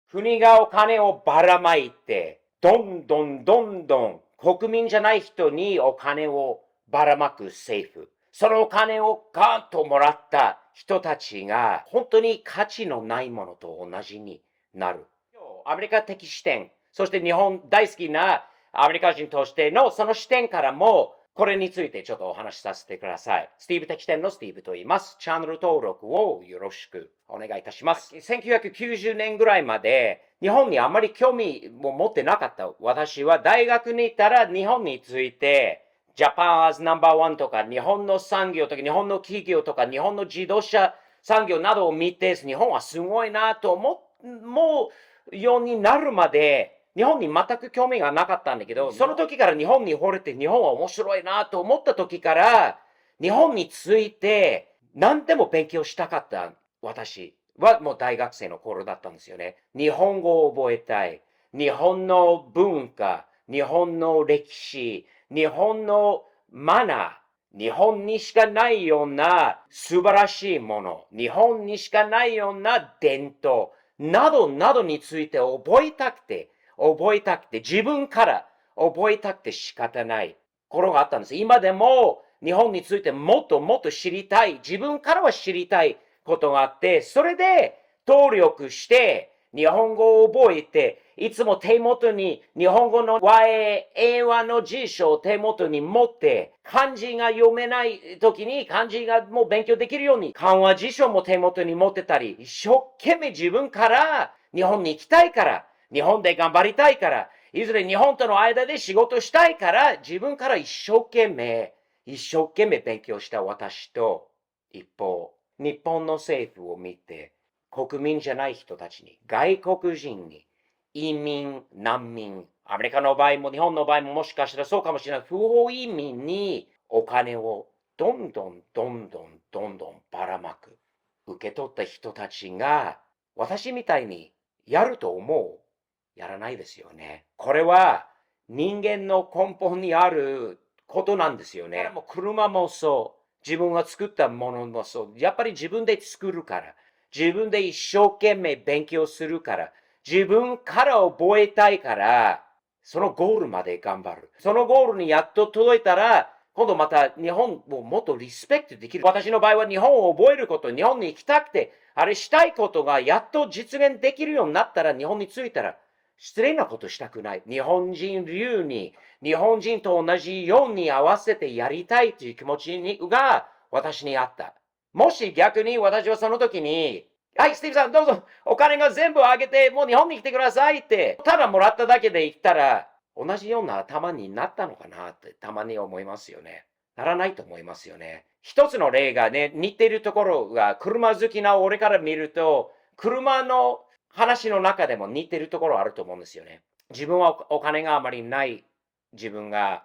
国がお金をばらまいて、どんどん国民じゃない人にお金をばらまく政府。そのお金をガンともらった人たちが本当に価値のないものと同じになる。アメリカ的視点、そして日本大好きなアメリカ人としてのその視点からも、これについてちょっとお話しさせてください。スティーブ的視点のスティーブと言います。チャンネル登録をよろしくお願いいたします。1990年ぐらいまで日本にあまり興味を持ってなかった私は大学に行ったら日本についてジャパン as No.1 とか日本の産業とか日本の企業とか日本の自動車産業などを見て日本はすごいなと思うようになるまで日本に全く興味がなかったんだけど、その時から日本に惚れて日本は面白いなと思った時から、日本について何でも勉強したかった私はもう大学生の頃だったんですよね。日本語を覚えたい。日本の文化、日本の歴史、日本のマナー、日本にしかないような素晴らしいもの、日本にしかないような伝統、などなどについて覚えたくて、自分から覚えたくて仕方ない頃があったんです。今でも日本についてもっともっと知りたい、自分からは知りたいことがあって、それで登録して日本語を覚えて、いつも手元に日本語の和英和の辞書を手元に持って、漢字が読めない時に漢字がもう勉強できるように、漢和辞書も手元に持ってたり、一生懸命自分から日本に行きたいから、日本で頑張りたいから、いずれ日本との間で仕事したいから、自分から一生懸命勉強した私と、一方、日本の政府を見て、国民じゃない人たちに、外国人に、移民、難民、アメリカの場合も日本の場合ももしかしたらそうかもしれない。不法移民にお金をどんどんばらまく。受け取った人たちが、私みたいにやると思う？やらないですよね。これは人間の根本にあることなんですよね。もう車もそう。自分が作ったものもそう。やっぱり自分で作るから。自分で一生懸命勉強するから。自分から覚えたいから、そのゴールまで頑張る。そのゴールにやっと届いたら、今度また日本をもっとリスペクトできる。私の場合は日本を覚えること、日本に行きたくて、あれしたいことがやっと実現できるようになったら、日本に着いたら、失礼なことしたくない。日本人流に、日本人と同じように合わせてやりたいという気持ちが私にあった。もし逆に私はその時に、はい、スティーブさんどうぞ、お金が全部あげて、もう日本に来てくださいって、ただもらっただけで言ったら、同じような頭になったのかなってたまに思いますよね。ならないと思いますよね。一つの例がね、似てるところが、車好きな俺から見ると、車の話の中でも似てるところあると思うんですよね。自分はお金があまりない自分が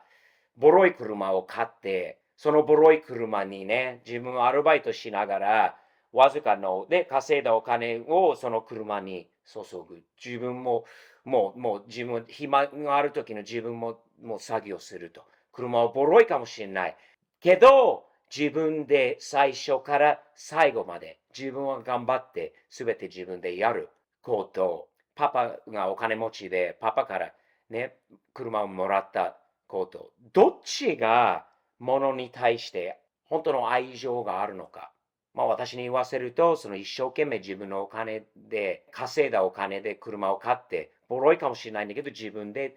ボロい車を買って、そのボロい車にね、自分はアルバイトしながら、わずかので稼いだお金をその車に注ぐ。自分も、もう自分、暇がある時の自分も作業すると。車はボロいかもしれない。けど、自分で最初から最後まで自分は頑張って全て自分でやること。パパがお金持ちで、パパからね、車をもらったこと。どっちがものに対して本当の愛情があるのか。まあ私に言わせると、その一生懸命自分のお金で、稼いだお金で車を買って、ボロいかもしれないんだけど、自分で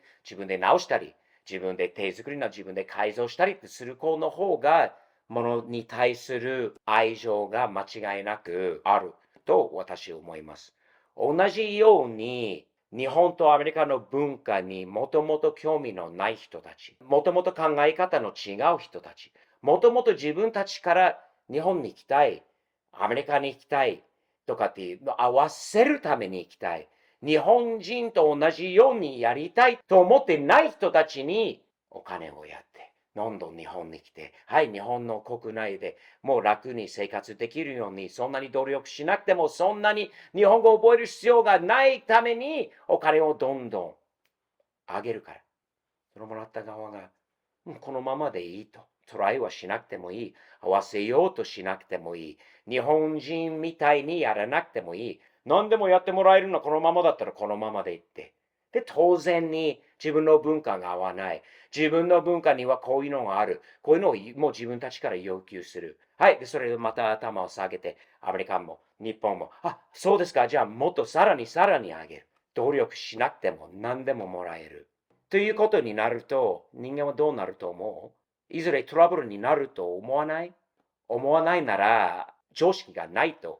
直したり、自分で手作りの自分で改造したりってする子の方が、ものに対する愛情が間違いなくあると私は思います。同じように、日本とアメリカの文化にもともと興味のない人たち、もともと考え方の違う人たち、もともと自分たちから日本に行きたい、アメリカに行きたいとかっていうのを合わせるために行きたい。日本人と同じようにやりたいと思ってない人たちにお金をやって、どんどん日本に来て、はい、日本の国内でもう楽に生活できるように、そんなに努力しなくても、そんなに日本語を覚える必要がないために、お金をどんどんあげるから。そのもらった側が、このままでいいと。トライはしなくてもいい。合わせようとしなくてもいい。日本人みたいにやらなくてもいい。何でもやってもらえるのはこのままだったらこのままでいって。で、当然に自分の文化が合わない。自分の文化にはこういうのがある。こういうのをもう自分たちから要求する。はい。で、それでまた頭を下げて、アメリカも日本も、あ、そうですか。じゃあもっとさらにさらに上げる。努力しなくても何でももらえる。ということになると、人間はどうなると思う？いずれトラブルになると思わない？思わないなら、常識がないと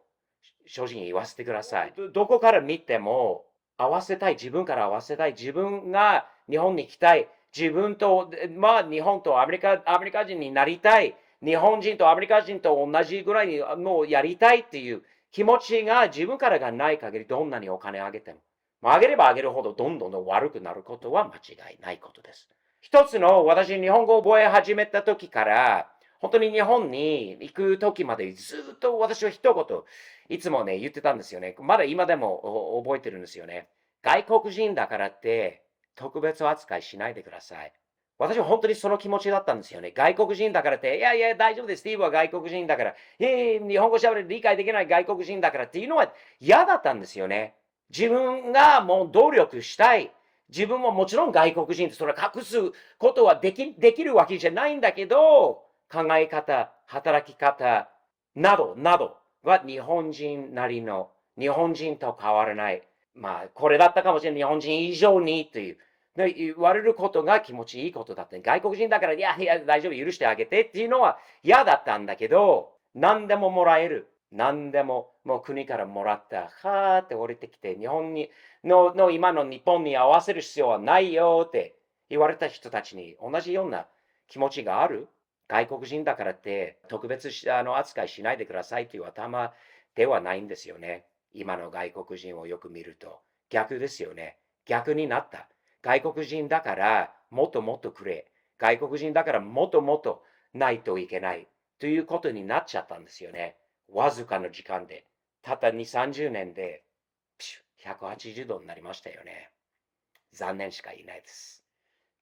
正直に言わせてください。どこから見ても、合わせたい、自分から合わせたい、自分が日本に来たい、自分と、まあ日本とアメリカ人になりたい、日本人とアメリカ人と同じぐらいにもうやりたいっていう気持ちが自分からがない限りどんなにお金あげても、あげればあげるほどどんどん悪くなることは間違いないことです。一つの私日本語を覚え始めた時から、本当に日本に行く時までずっと私は一言、いつもね、言ってたんですよね。まだ今でも覚えてるんですよね。外国人だからって特別扱いしないでください。私は本当にその気持ちだったんですよね。外国人だからって、いやいや、大丈夫です。スティーブは外国人だから、日本語喋る理解できない外国人だからっていうのは嫌だったんですよね。自分がもう努力したい。自分ももちろん外国人ってそれ隠すことはできるわけじゃないんだけど、考え方、働き方などなどは日本人なりの、日本人と変わらない。まあ、これだったかもしれない。日本人以上にという。言われることが気持ちいいことだった。外国人だから、いやいや、大丈夫、許してあげてっていうのは嫌だったんだけど、何でももらえる。何でも、もう国からもらった。はーって降りてきて、日本に、今の日本に合わせる必要はないよって言われた人たちに同じような気持ちがある。外国人だからって特別扱いしないでくださいという頭ではないんですよね。今の外国人をよく見ると。逆ですよね。逆になった。外国人だからもっともっとくれ。外国人だからもっともっとないといけないということになっちゃったんですよね。わずかの時間で。たった2、30年で180度になりましたよね。残念しかいないです。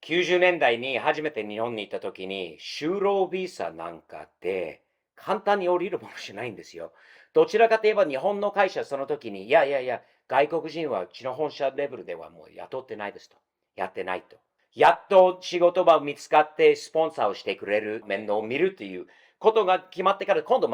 90年代に初めて日本に行った時に、就労ビザなんかって簡単に降りるものじゃないんですよ。どちらかといえば日本の会社その時に、いやいやいや、外国人はうちの本社レベルではもう雇ってないですと。やってないと。やっと仕事場見つかってスポンサーをしてくれる面倒を見るということが決まってから今度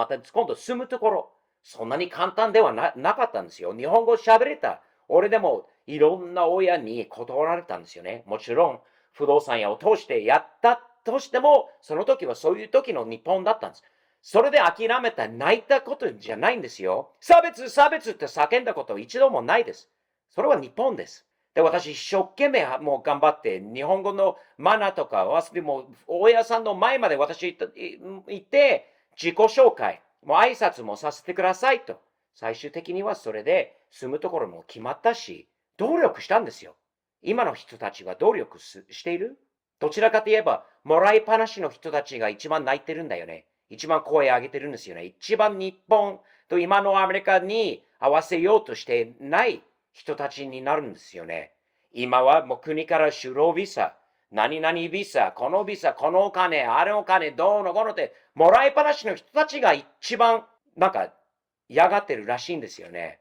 住むところ、そんなに簡単ではなかったんですよ。日本語喋れた。俺でもいろんな親に断られたんですよね。もちろん不動産屋を通してやったとしても、その時はそういう時の日本だったんです。それで諦めた、泣いたことじゃないんですよ。差別、差別って叫んだこと一度もないです。それは日本です。で、私一生懸命もう頑張って、日本語のマナーとか忘れも、大家さんの前まで私行って、自己紹介、もう挨拶もさせてくださいと。最終的にはそれで住むところも決まったし、努力したんですよ。今の人たちは努力している？どちらかといえば、もらいっぱなしの人たちが一番泣いてるんだよね。一番声上げてるんですよね。一番日本と今のアメリカに合わせようとしてない人たちになるんですよね。今はもう国から就労ビザ、何々ビザ、このビザ、このお金、あれお金、どうのこうのって、もらいっぱなしの人たちが一番なんか嫌がってるらしいんですよね。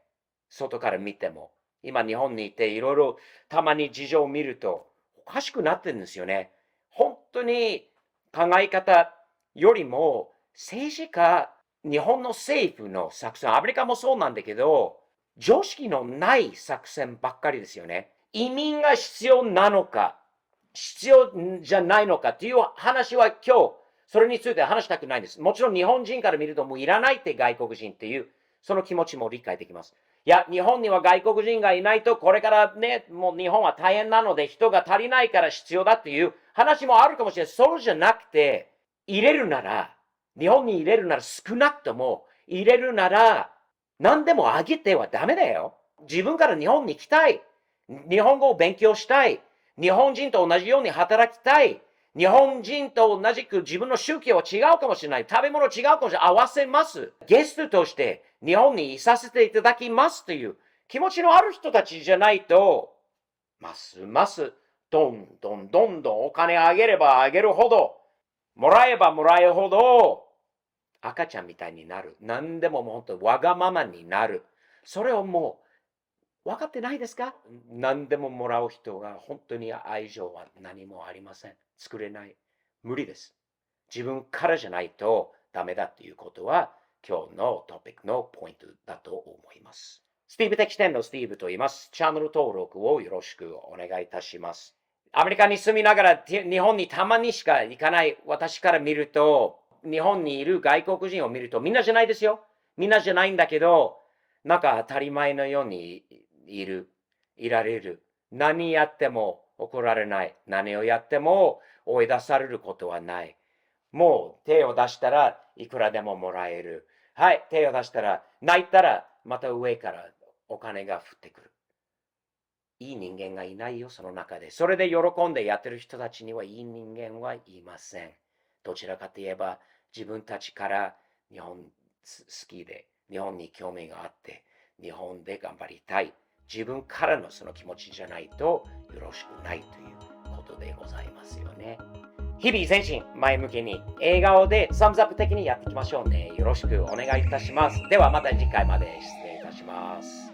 外から見ても。今日本にいていろいろたまに事情を見るとおかしくなってるんですよね。本当に考え方よりも政治家、日本の政府の作戦、アメリカもそうなんだけど、常識のない作戦ばっかりですよね。移民が必要なのか、必要じゃないのかっていう話は今日、それについて話したくないんです。もちろん日本人から見るともういらないって外国人っていう、その気持ちも理解できます。いや、日本には外国人がいないと、これからね、もう日本は大変なので人が足りないから必要だっていう話もあるかもしれない。そうじゃなくて、入れるなら、日本に入れるなら少なくとも、入れるなら、何でもあげてはダメだよ。自分から日本に来たい。日本語を勉強したい。日本人と同じように働きたい。日本人と同じく自分の宗教は違うかもしれない。食べ物違うかもしれない。合わせます。ゲストとして日本にいさせていただきますという気持ちのある人たちじゃないと、ますますどんどんどんどんお金あげればあげるほど、もらえばもらえるほど、赤ちゃんみたいになる。何でももう本当わがままになる。それをもう分かってないですか？何でももらう人が本当に愛情は何もありません。作れない。無理です。自分からじゃないとダメだということは今日のトピックのポイントだと思います。スティーブ的視点のスティーブと言います。チャンネル登録をよろしくお願いいたします。アメリカに住みながら日本にたまにしか行かない私から見ると、日本にいる外国人を見るとみんなじゃないですよ。みんなじゃないんだけど、なんか当たり前のようにいられる。何やっても怒られない。何をやっても追い出されることはない。もう手を出したらいくらでももらえる。はい、手を出したら、泣いたらまた上からお金が降ってくる。いい人間がいないよ、その中で。それで喜んでやってる人たちにはいい人間はいません。どちらかといえば、自分たちから日本好きで、日本に興味があって、日本で頑張りたい。自分からのその気持ちじゃないとよろしくないということでございますよね。日々前進、前向きに、笑顔でサムズアップ的にやっていきましょうね。よろしくお願いいたします。ではまた次回まで失礼いたします。